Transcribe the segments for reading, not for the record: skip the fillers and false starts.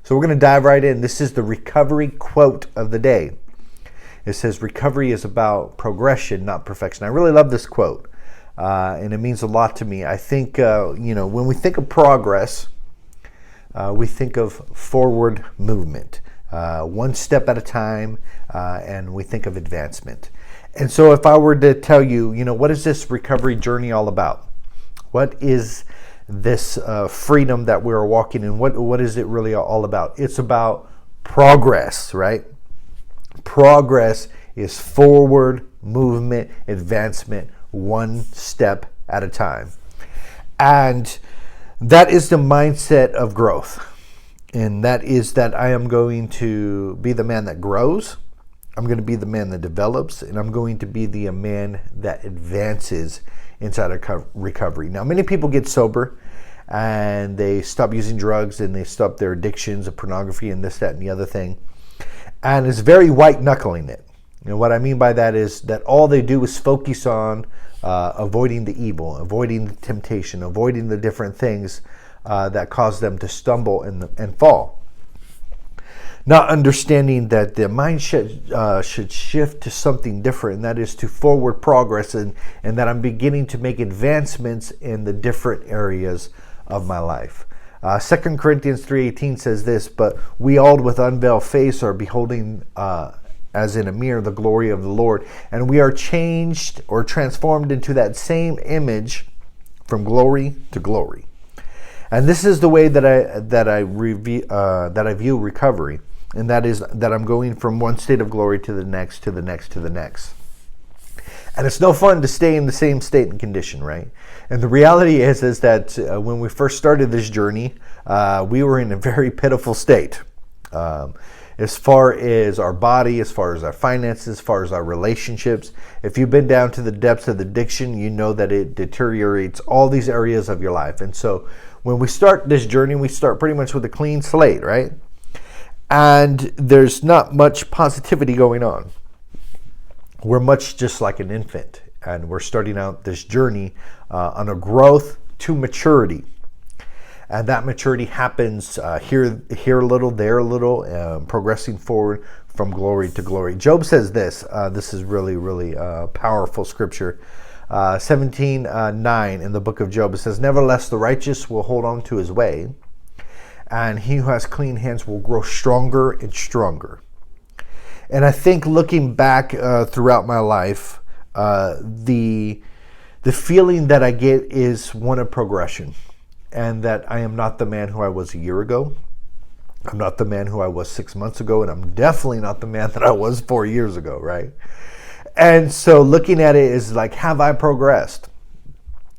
So we're going to dive right in. This is the recovery quote of the day. It says, recovery is about progression, not perfection. I really love this quote, and it means a lot to me. I think, when we think of progress, we think of forward movement, one step at a time, and we think of advancement. And so if I were to tell you, what is this recovery journey all about? What is this freedom that we're walking in? What is it really all about? It's about progress, right? Progress is forward movement, advancement, one step at a time. And that is the mindset of growth. And that is that I am going to be the man that grows. I'm going to be the man that develops. And I'm going to be the man that advances inside of recovery. Now, many people get sober and they stop using drugs and they stop their addictions of pornography and this, that, and the other thing. And it's very white knuckling it. What I mean by that is that all they do is focus on avoiding the evil, avoiding the temptation, avoiding the different things that cause them to stumble and fall. Not understanding that the mind should shift to something different, and that is to forward progress, and that I'm beginning to make advancements in the different areas of my life. 2 Corinthians 3:18 says this, but we all with unveiled face are beholding as in a mirror the glory of the Lord, and we are changed or transformed into that same image from glory to glory. And this is the way that I view recovery, and that is that I'm going from one state of glory to the next, to the next, to the next. And it's no fun to stay in the same state and condition, right? And the reality is that when we first started this journey, we were in a very pitiful state. As far as our body, as far as our finances, as far as our relationships. If you've been down to the depths of addiction, you know that it deteriorates all these areas of your life. And so when we start this journey, we start pretty much with a clean slate, right? And there's not much positivity going on. We're much just like an infant, and we're starting out this journey on a growth to maturity. And that maturity happens here a little, there a little, progressing forward from glory to glory. Job says this. This is really, really powerful scripture. 17:9 in the book of Job. It says, nevertheless, the righteous will hold on to his way, and he who has clean hands will grow stronger and stronger. And I think looking back throughout my life, the feeling that I get is one of progression. And that I am not the man who I was a year ago. I'm not the man who I was 6 months ago. And I'm definitely not the man that I was 4 years ago, right? And so looking at it is like, have I progressed?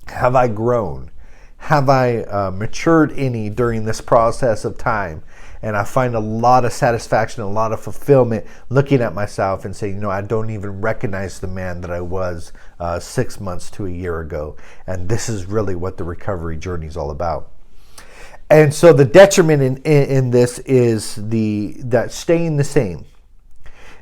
Have I grown? Have I matured any during this process of time? And I find a lot of satisfaction, a lot of fulfillment looking at myself and saying, I don't even recognize the man that I was 6 months to a year ago. And this is really what the recovery journey is all about. And so the detriment in this is that staying the same.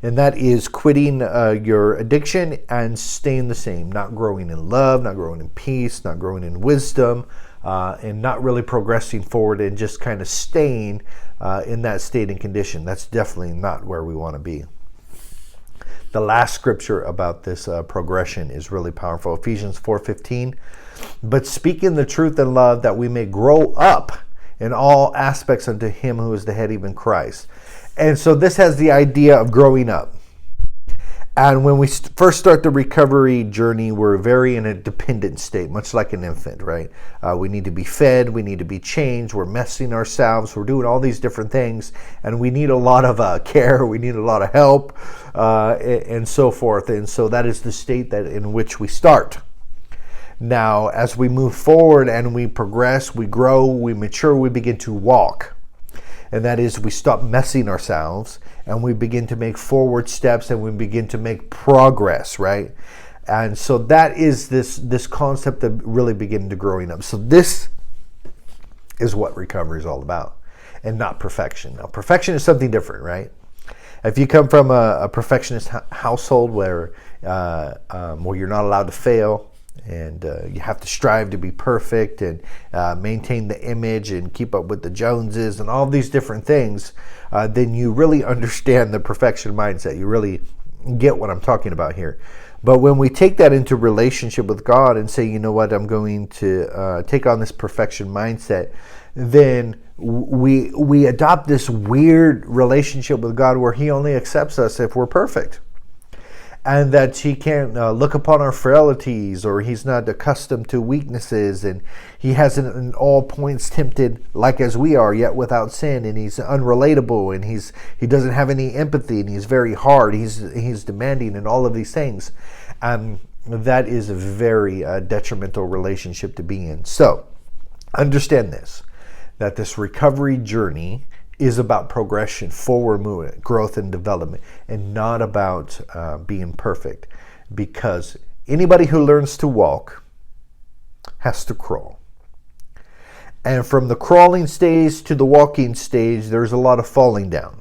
And that is quitting your addiction and staying the same, not growing in love, not growing in peace, not growing in wisdom, and not really progressing forward and just kind of staying in that state and condition. That's definitely not where we want to be. The last scripture about this progression is really powerful. Ephesians 4:15. But speaking the truth in love, that we may grow up in all aspects unto him who is the head, even Christ. And so this has the idea of growing up. And when we first start the recovery journey, we're very in a dependent state, much like an infant, right? We need to be fed, we need to be changed, we're messing ourselves, we're doing all these different things, and we need a lot of care, we need a lot of help, and so forth. And so that is the state in which we start. Now, as we move forward and we progress, we grow, we mature, we begin to walk. And that is, we stop messing ourselves and we begin to make forward steps and we begin to make progress, right? And so that is this concept of really beginning to growing up. So this is what recovery is all about, and not perfection. Now, perfection is something different, right? If you come from a perfectionist household where you're not allowed to fail, And you have to strive to be perfect and maintain the image and keep up with the Joneses and all these different things, then you really understand the perfection mindset. You really get what I'm talking about here. But when we take that into relationship with God and say, you know what, I'm going to take on this perfection mindset, then we adopt this weird relationship with God where He only accepts us if we're perfect. And that He can't look upon our frailties, or He's not accustomed to weaknesses, and He hasn't in all points tempted like as we are, yet without sin, and He's unrelatable, and He doesn't have any empathy, and He's very hard, He's demanding, and all of these things. That is a very detrimental relationship to be in. So understand this, that this recovery journey is about progression, forward movement, growth and development, and not about being perfect. Because anybody who learns to walk has to crawl. And from the crawling stage to the walking stage, there's a lot of falling down.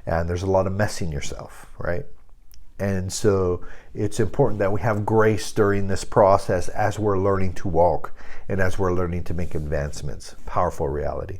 And there's a lot of messing yourself, right? And so it's important that we have grace during this process as we're learning to walk and as we're learning to make advancements. Powerful reality.